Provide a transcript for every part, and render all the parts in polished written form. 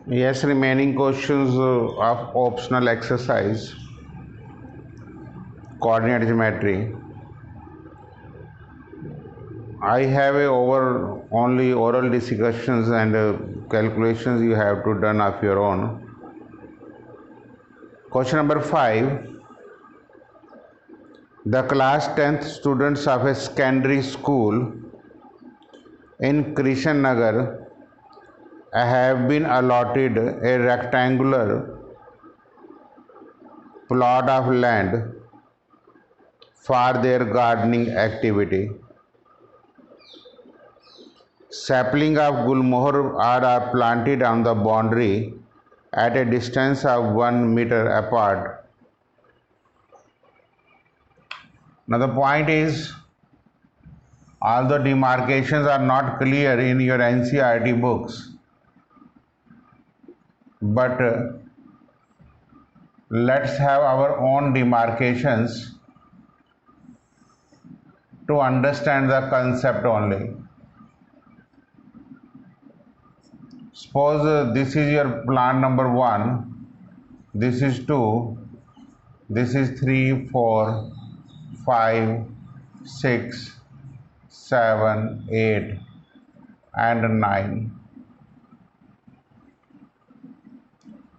Yes, remaining questions of optional exercise, coordinate geometry. I have only oral discussions and calculations you have to done of your own. Question number 5. The class 10th students of a secondary school in Krishnanagar have been allotted a rectangular plot of land for their gardening activity. Saplings of gulmohar are planted on the boundary at a distance of 1 meter apart. Now the point is, although demarcations are not clear in your NCERT books, but let's have our own demarcations to understand the concept only. Suppose this is your plant number 1, this is 2, this is 3, 4, 5, 6, 7, 8 and 9.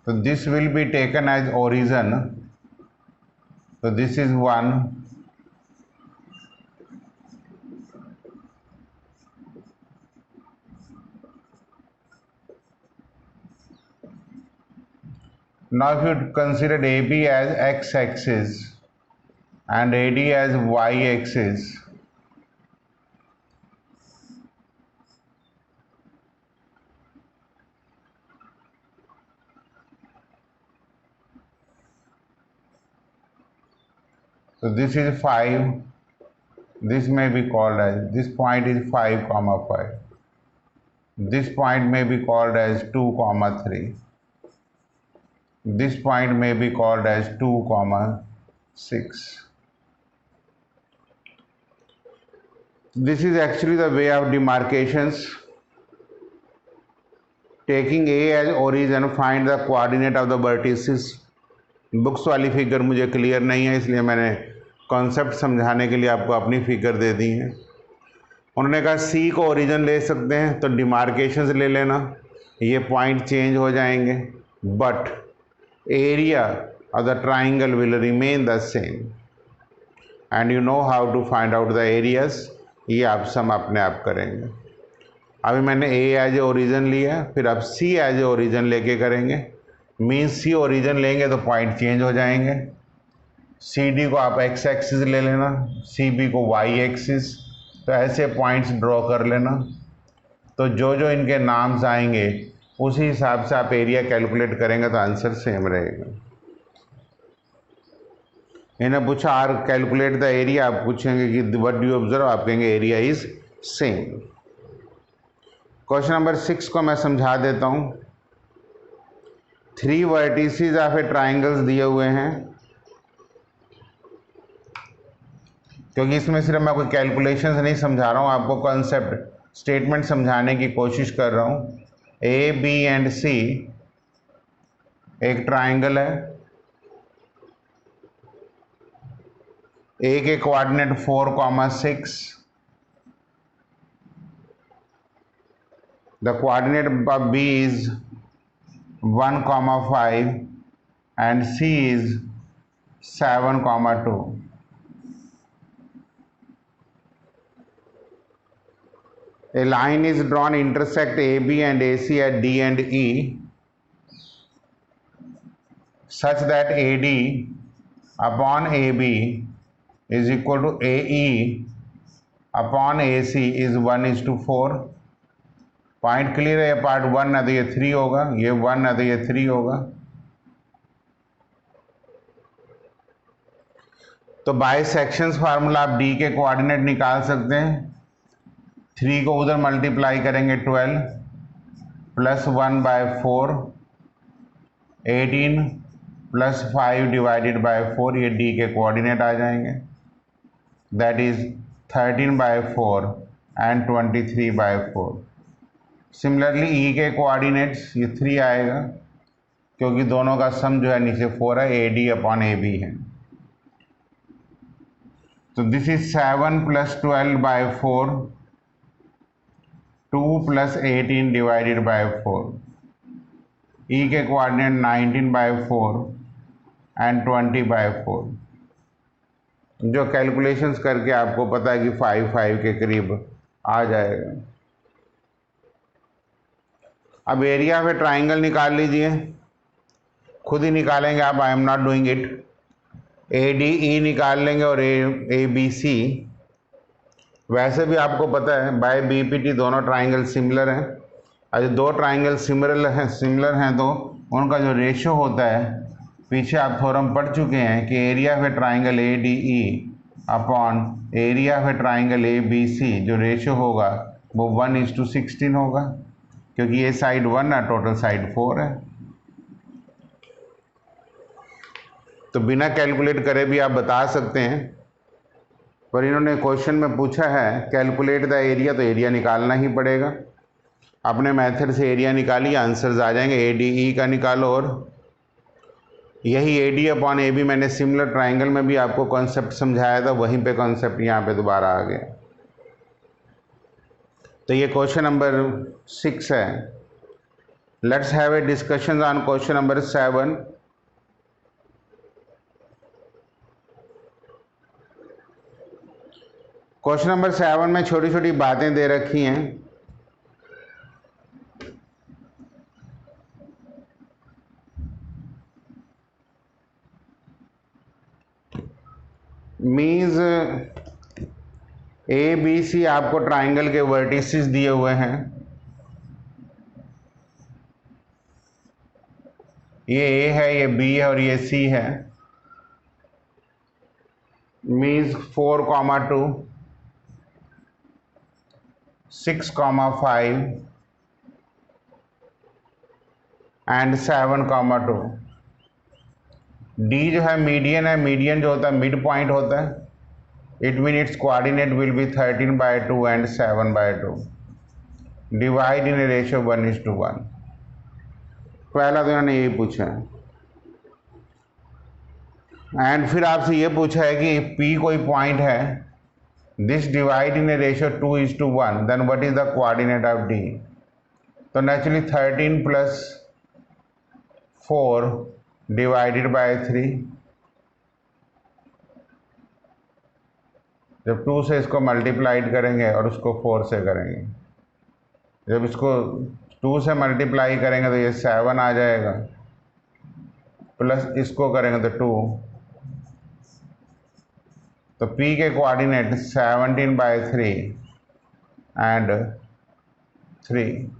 So this will be taken as origin. So this is 1. Now if you consider AB as x-axis and AD as y-axis, so this is 5, this may be called as, this point is 5, 5. This point may be called as 2, 3. This point may be called as 2, 6. This is actually the way of demarcations. Taking A as origin, find the coordinate of the vertices. Books वाली figure मुझे clear नहीं है, इसलिए मैंने concept समझाने के लिए आपको अपनी फिगर दे दी है। उन्होंने कहा सी को ओरिजिन ले सकते हैं तो डिमार्केशंस ले लेना, ये पॉइंट चेंज हो जाएंगे, but area of the triangle will remain the same and you know how to find out the areas. ये आप सम अपने आप करेंगे। अभी मैंने ए एज ए ओरिजिन लिया, फिर अब सी एज ए ओरिजिन लेके करेंगे। मीन्स सी ओरिजिन लेंगे तो पॉइंट चेंज हो जाएंगे। सी डी को आप एक्स एक्सिस ले लेना, सी बी को वाई एक्सिस, तो ऐसे पॉइंट्स ड्रॉ कर लेना। तो जो जो इनके नाम्स आएंगे उसी हिसाब से आप एरिया कैलकुलेट करेंगे तो आंसर सेम रहेगा। इन्हें पूछा आर कैलकुलेट द एरिया, आप पूछेंगे कि व्हाट डू यू ऑब्जर्व, आप कहेंगे area is same. Question number 6 को मैं समझा देता हूँ। 3 वर्टिसेस ऑफ ए ट्राइंगल्स दिए हुए हैं, क्योंकि इसमें सिर्फ मैं कोई कैलकुलेशंस नहीं समझा रहा हूँ, आपको कॉन्सेप्ट स्टेटमेंट समझाने की कोशिश कर रहा हूँ। ए बी एंड सी एक ट्राइंगल है। ए के coordinate 4, 6, the coordinate of B is 1, 5 and C is 7, 2. A line is drawn intersect AB and AC at D and E such that AD upon AB is equal to AE upon AC is 1:4. Point clear है, ये part 1 है तो ये 3 होगा, ये 1 है तो ये 3 होगा। तो बाय सेक्शंस फार्मूला आप डी के कोऑर्डिनेट निकाल सकते हैं। 3 को उधर मल्टीप्लाई करेंगे 12 प्लस 1/4, 18 प्लस 5 डिवाइडेड बाय 4, ये डी के कोऑर्डिनेट आ जाएंगे। That is 13/4 and 23/4। सिमिलरली ई के कोऑर्डिनेट्स ये 3 आएगा, क्योंकि दोनों का सम जो है नीचे 4 है, A D upon A B है। तो this is 7 + 12 by 4, 2 + 18 divided by 4। E के कोऑर्डिनेट 19 बाय 4 एंड 20 बाय 4। जो कैलकुलेशंस करके आपको पता है कि 5 के करीब आ जाएगा। अब एरिया ऑफ ए ट्राइंगल निकाल लीजिए, खुद ही निकालेंगे आप, I am not doing it. A D ई निकाल लेंगे और ए बी सी। वैसे भी आपको पता है बाय बी पी टी दोनों ट्राइंगल सिमिलर हैं। अगर दो ट्राइंगल सिमिलर हैं तो उनका जो रेशियो होता है, पीछे आप थ्योरम पढ़ चुके हैं कि area of a triangle A D E upon area of a triangle A B C, जो रेशियो होगा वो 1:16 होगा, क्योंकि ये साइड 1 है, टोटल साइड 4 है। तो बिना कैलकुलेट करे भी आप बता सकते हैं, पर इन्होंने क्वेश्चन में पूछा है कैलकुलेट द एरिया, तो एरिया निकालना ही पड़ेगा। अपने मेथड से एरिया निकालिए, आंसर्स आ जाएंगे। ए डी ई का निकालो, और यही A D upon A B मैंने सिमिलर ट्राइंगल में भी आपको कॉन्सेप्ट समझाया था, वहीं पे कॉन्सेप्ट यहाँ पे दोबारा आ गया। तो ये क्वेश्चन नंबर 6 है। Let's have a discussion on question number 7। Question number 7 में छोटी छोटी बातें दे रखी हैं। मीन्स ए बी सी आपको ट्राइंगल के वर्टिसेस दिए हुए हैं। ये ए है, ये बी है और ये सी है। Means 4,2, 6,5 and 7,2। डी जो है मीडियन है, मीडियन जो होता है मिड पॉइंट होता है। It mean it's coordinate will be 13/2 and 7/2। Divide in a ratio 1:1। पहला तो इन्होंने यही पूछा है। एंड फिर आपसे ये पूछा है कि P कोई पॉइंट है, this divide in a ratio 2:1, then what is the coordinate of D? तो नेचुरली 13 + 4 डिवाइडेड बाय 3। जब 2 से इसको मल्टीप्लाइड करेंगे और उसको 4 से करेंगे, जब इसको 2 से मल्टीप्लाई करेंगे तो ये 7 आ जाएगा, प्लस इसको करेंगे तो 2। तो P के कोऑर्डिनेट 17/3 एंड 3।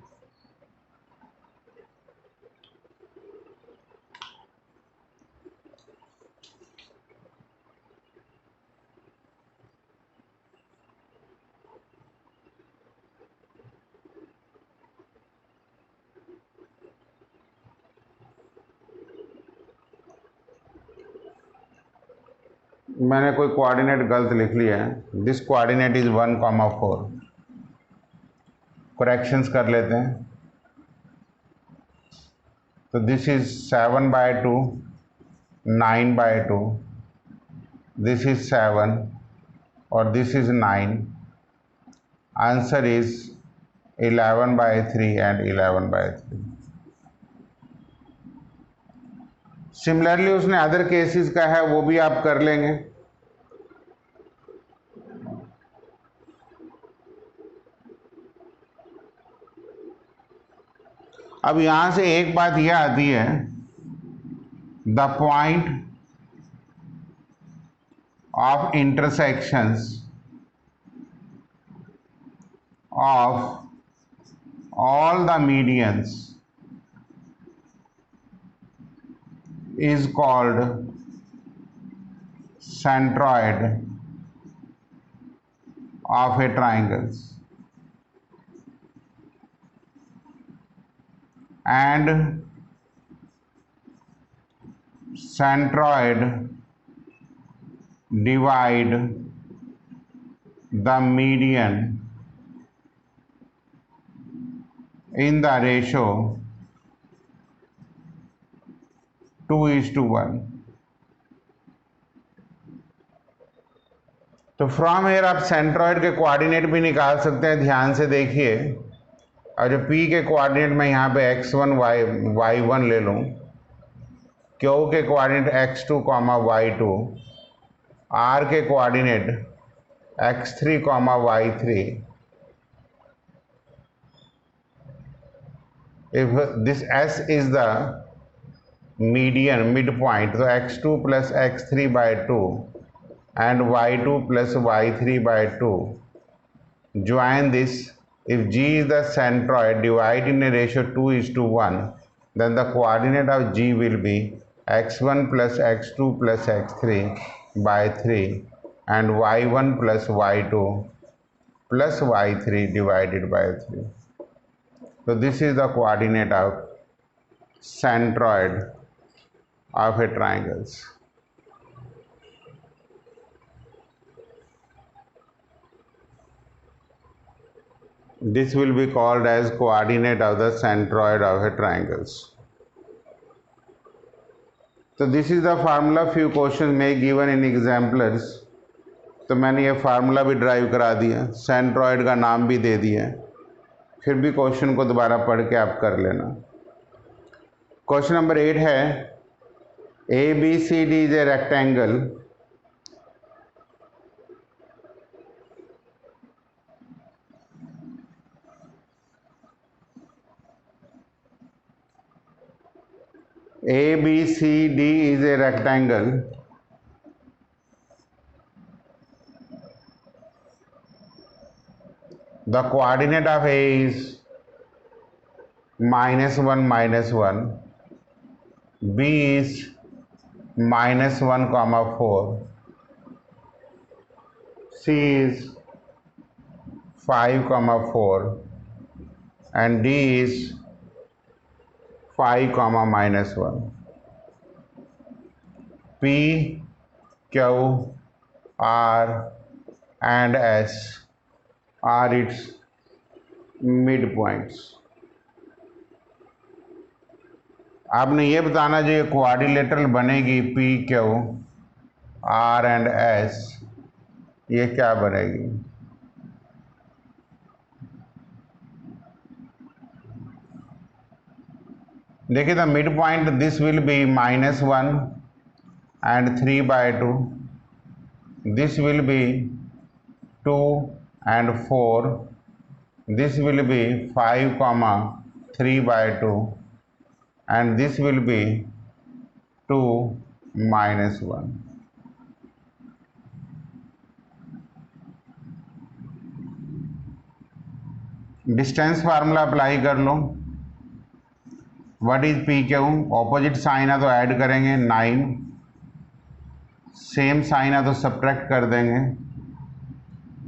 मैंने कोई कोऑर्डिनेट गलत लिख लिया है। This coordinate is 1,4। करेक्शंस कर लेते हैं। तो दिस इज 7/2, 9/2, दिस इज 7 और this is 9। Answer is 11/3 and 11/3। Similarly उसने अदर केसेस का है, वो भी आप कर लेंगे। अब यहां से एक बात यह आती है, the point of intersections of all the medians is called centroid of a triangle, and centroid divide the median in the ratio 2:1। तो फ्रॉम हेयर आप सेंट्रॉइड के कोऑर्डिनेट भी निकाल सकते हैं, ध्यान से देखिए। और जो P के कोऑर्डिनेट मैं यहाँ पे x1 y1 ले लूँ, Q के कोऑर्डिनेट x2, y2, R के coordinate x3, y3। If this S is the median, midpoint, so x2 plus x3 by 2 and y2 plus y3 by 2, join this. If G is the centroid, divide in a ratio 2:1, then the coordinate of G will be x1 plus x2 plus x3 by 3 and y1 plus y2 plus y3 divided by 3. So this is the coordinate of centroid of a triangle. This will be called as coordinate of the centroid of a triangle. So this is the formula. Few questions may given in exemplars. तो मैंने ये formula भी drive करा दिया, centroid का नाम भी दे दिया, फिर भी क्वेश्चन को दोबारा पढ़ के आप कर लेना। क्वेश्चन नंबर 8 है ABCD is a rectangle ABCD is a rectangle the coordinate of A is -1, -1, B is -1, 4, C is 5, 4 and D is 5, -1. P, Q, R and S are its midpoints. आपने ये बताना जो ये क्वाड्रिलेटरल बनेगी P, Q, R and S, ये क्या बनेगी? देखिए the mid point this will be -1 and 3/2, this will be 2 and 4, this will be 5, 3/2 and this will be 2, -1. Distance formula apply कर लो। What is P Q? Opposite sign है तो add करेंगे 9, same sign है तो सब्ट्रैक्ट कर देंगे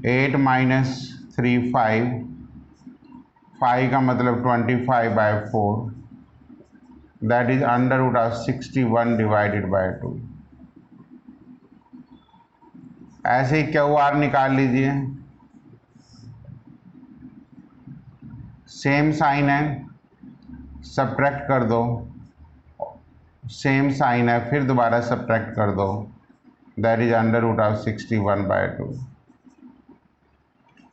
8 - 3 5, 5 का मतलब 25/4, दैट इज √61 डिवाइडेड बाय 2। ऐसे ही क्यू आर निकाल लीजिए, सेम साइन है सब्ट्रैक्ट कर दो, सेम साइन है फिर दोबारा सब्ट्रैक्ट कर दो, दैट इज √61/2।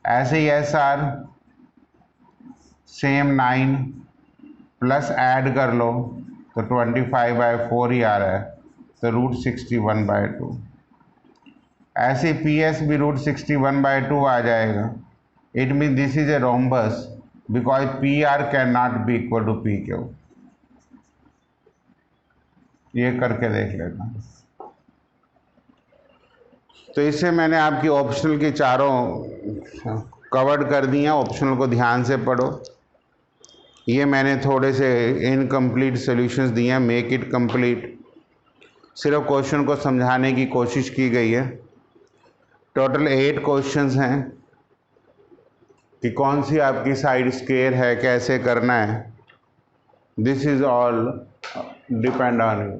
ऐसे ही S R same 9 plus add कर लो तो 25/4 ही आ रहा है तो √61/2। ऐसे पी एस भी √61/2 आ जाएगा। It mean this is a rhombus because PR cannot be equal to PQ। ये करके देख लेना। तो इससे मैंने आपकी ऑप्शनल की चारों कवर्ड कर दी हैं। ऑप्शनल को ध्यान से पढ़ो। ये मैंने थोड़े से इनकम्प्लीट सॉल्यूशंस दिए हैं, मेक इट कंप्लीट। सिर्फ क्वेश्चन को समझाने की कोशिश की गई है। टोटल 8 क्वेश्चंस हैं कि कौन सी आपकी साइड स्क्वायर है, कैसे करना है, this is all depend on you.